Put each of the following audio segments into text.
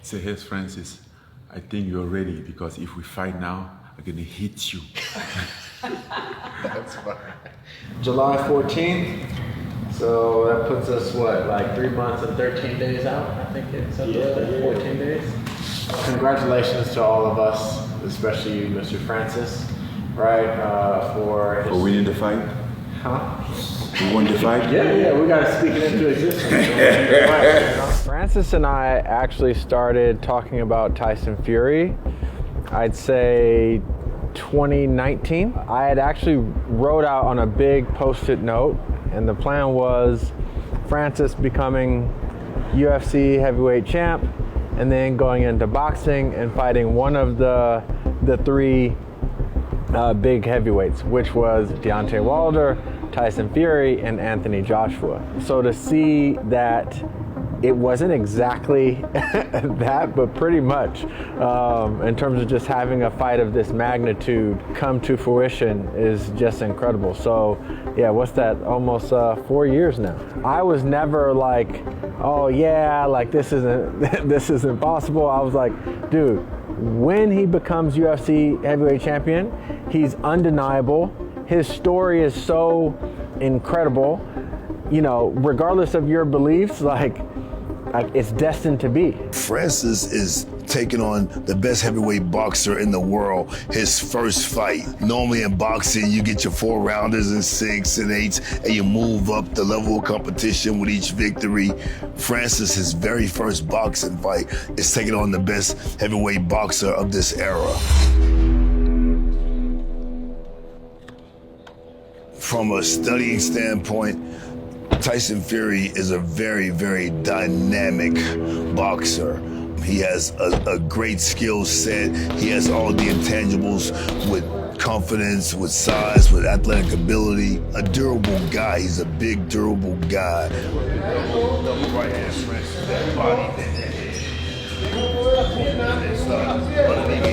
Say, yes, Francis, I think you're ready because if we fight now, I'm gonna hit you. That's fine. July 14th. So that puts us, what, like 3 months and 13 days out? I think it's 14 days. Congratulations to all of us, especially you, Mr. Francis, right? For winning the fight? Huh? You won the fight? Yeah, we gotta speak it into existence. Francis and I actually started talking about Tyson Fury, I'd say 2019. I had actually wrote out on a big post-it note, and the plan was Francis becoming UFC heavyweight champ, and then going into boxing and fighting one of the three big heavyweights, which was Deontay Wilder, Tyson Fury, and Anthony Joshua. So to see that it wasn't exactly that, but pretty much in terms of just having a fight of this magnitude come to fruition is just incredible. So yeah, what's that, almost 4 years now. I was never like, oh yeah, like this isn't possible. I was like, dude, when he becomes UFC heavyweight champion, he's undeniable. His story is so incredible, you know, regardless of your beliefs, like it's destined to be. Francis is taking on the best heavyweight boxer in the world, his first fight. Normally in boxing, you get your 4-rounders and 6 and 8s, and you move up the level of competition with each victory. Francis, his very first boxing fight, is taking on the best heavyweight boxer of this era. From a studying standpoint, Tyson Fury is a very, very dynamic boxer. He has a great skill set. He has all the intangibles with confidence, with size, with athletic ability. A durable guy. He's a big, durable guy. Right hand, Francis, that body.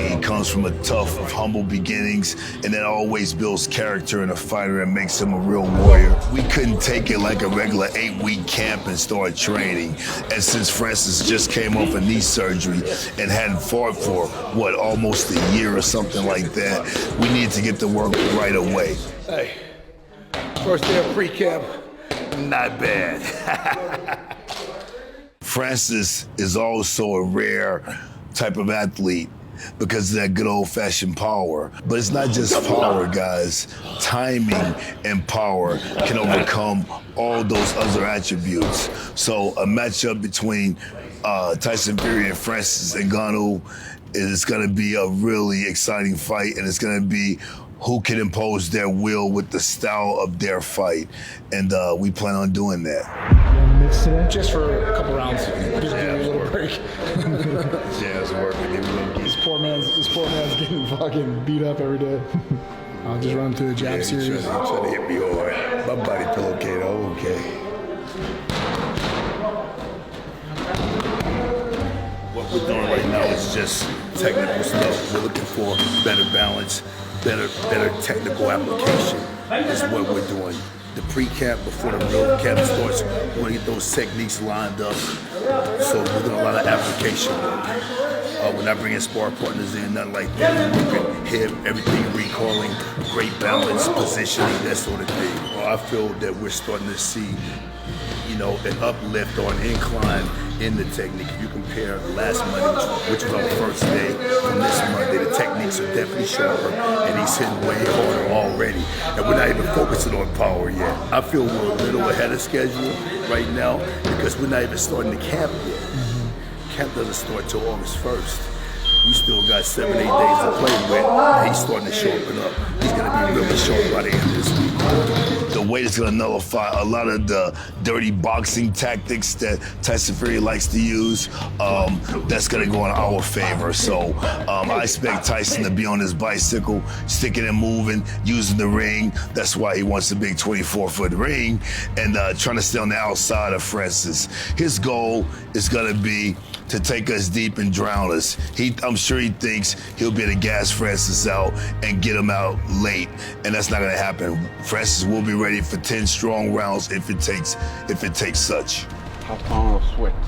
He comes from a tough, humble beginnings, and then always builds character in a fighter and makes him a real warrior. We couldn't take it like a regular 8-week camp and start training. And since Francis just came off a knee surgery and hadn't fought for, what, almost a year or something like that, we needed to get to work right away. Hey, first day of pre-camp, not bad. Francis is also a rare type of athlete because of that good old-fashioned power. But it's not just power, guys. Timing and power can overcome all those other attributes. So a matchup between Tyson Fury and Francis Ngannou is going to be a really exciting fight, and it's going to be who can impose their will with the style of their fight. And we plan on doing that. Just for a couple rounds. Just give me a little break. Yeah, it's working. This poor man's getting fucking beat up every day. I'll just run through the jab series. He's trying to hit me hard. My body feel okay though, okay. What we're doing right now is just technical stuff. We're looking for better balance, better technical application is what we're doing. The pre-camp before the real camp starts, we want to get those techniques lined up. So we're doing a lot of application work. We're not bringing spar partners in, nothing like that. We're working hip, everything, recalling, great balance, positioning, that sort of thing. Well, I feel that we're starting to see, you know, an uplift or an incline in the technique. If you compare last Monday, which was our first day, from this Monday, the techniques are definitely sharper, and he's hitting way harder already. And we're not even focusing on power yet. I feel we're a little ahead of schedule right now because we're not even starting the camp yet. Camp doesn't start till August 1st. We still got 7-8 days to play with, and he's starting to sharpen up. He's going to be really sharp by the end of this week. The weight is going to nullify a lot of the dirty boxing tactics that Tyson Fury likes to use. That's going to go in our favor. So I expect Tyson to be on his bicycle, sticking and moving, using the ring. That's why he wants a big 24-foot ring, and trying to stay on the outside of Francis. His goal is going to be to take us deep and drown us. I'm sure he thinks he'll be able to gas Francis out and get him out late, and that's not gonna happen. Francis will be ready for 10 strong rounds if it takes such. Hassan sweats.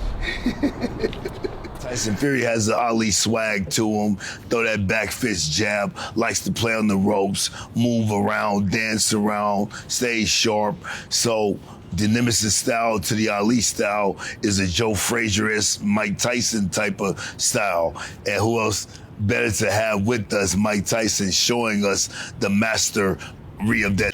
Tyson Fury has the Ali swag to him. Throw that back fist jab. Likes to play on the ropes, move around, dance around, stay sharp. So the Nemesis style to the Ali style is a Joe Frazier-esque Mike Tyson type of style. And who else better to have with us? Mike Tyson showing us the mastery of that.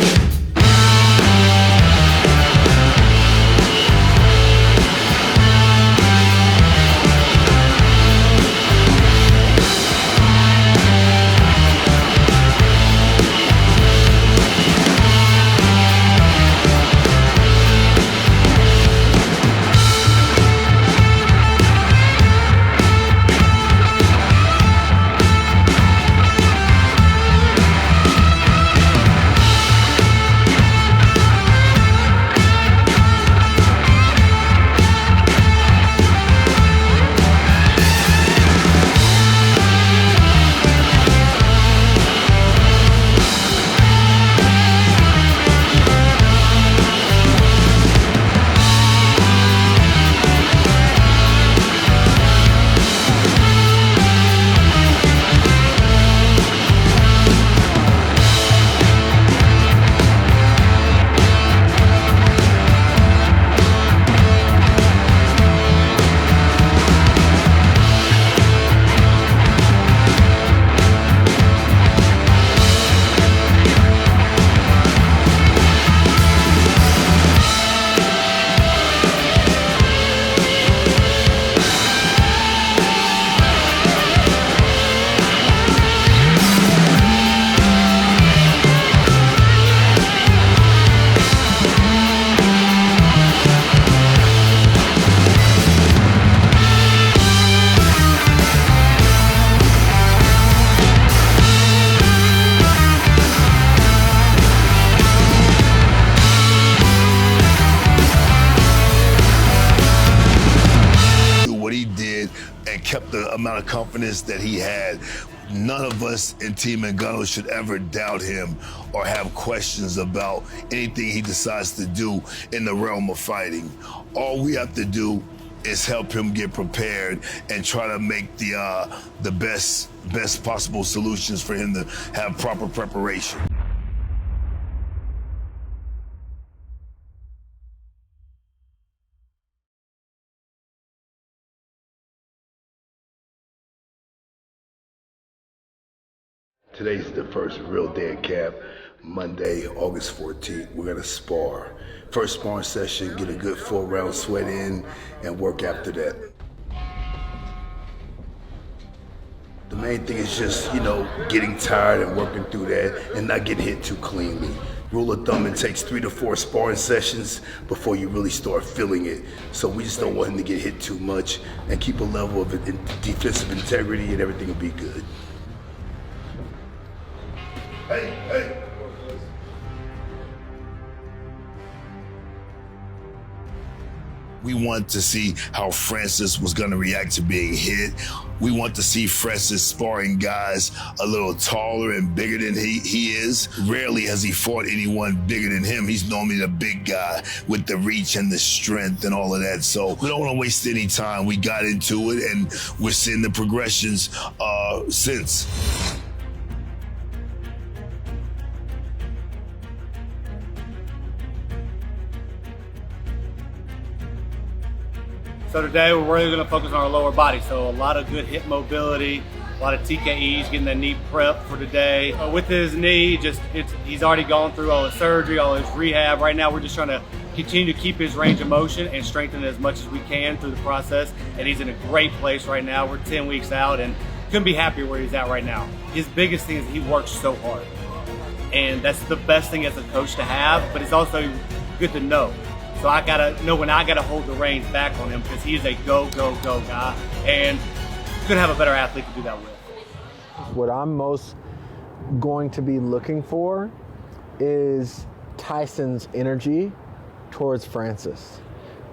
Kept the amount of confidence that he had. None of us in Team Ngannou should ever doubt him or have questions about anything he decides to do in the realm of fighting. All we have to do is help him get prepared and try to make the best possible solutions for him to have proper preparation. Today's the first real day of camp, Monday, August 14th. We're gonna spar. First sparring session, get a good 4-round sweat in, and work after that. The main thing is just, getting tired and working through that and not getting hit too cleanly. Rule of thumb, it takes 3 to 4 sparring sessions before you really start feeling it. So we just don't want him to get hit too much and keep a level of defensive integrity, and everything will be good. Hey. We want to see how Francis was going to react to being hit. We want to see Francis sparring guys a little taller and bigger than he is. Rarely has he fought anyone bigger than him. He's normally the big guy with the reach and the strength and all of that. So we don't want to waste any time. We got into it, and we're seeing the progressions since. So today we're really going to focus on our lower body. So a lot of good hip mobility, a lot of TKEs, getting that knee prep for today. With his knee, he's already gone through all his surgery, all his rehab. Right now we're just trying to continue to keep his range of motion and strengthen it as much as we can through the process. And he's in a great place right now. We're 10 weeks out and couldn't be happier where he's at right now. His biggest thing is he works so hard. And that's the best thing as a coach to have, but it's also good to know. So I gotta know when I gotta hold the reins back on him, because he's a go guy, and couldn't have a better athlete to do that with. What I'm most going to be looking for is Tyson's energy towards Francis.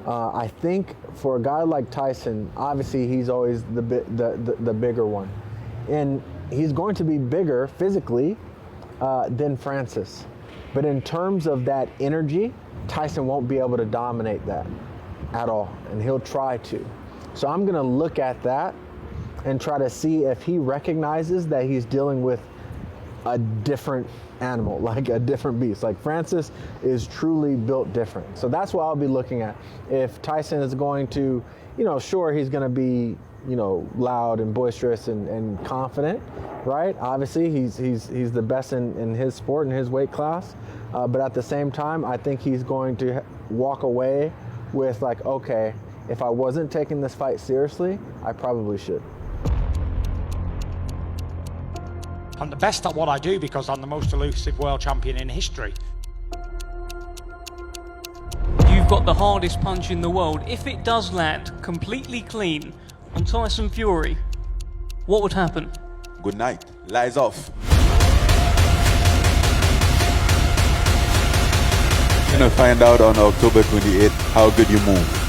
I think for a guy like Tyson, obviously he's always the bigger one, and he's going to be bigger physically than Francis. But in terms of that energy, Tyson won't be able to dominate that. at all, and he'll try to. So I'm gonna look at that and try to see if he recognizes that he's dealing with a different animal, like a different beast. Like Francis is truly built different. So that's what I'll be looking at. If Tyson is going to, sure, he's gonna be, loud and boisterous and confident, right? Obviously, he's the best in his sport, in his weight class. But at the same time, I think he's going to walk away with like, okay, if I wasn't taking this fight seriously, I probably should. I'm the best at what I do because I'm the most elusive world champion in history. You've got the hardest punch in the world. If it does land completely clean on Tyson Fury, what would happen? Good night. Lies off. You're gonna find out on October 28th how good you move.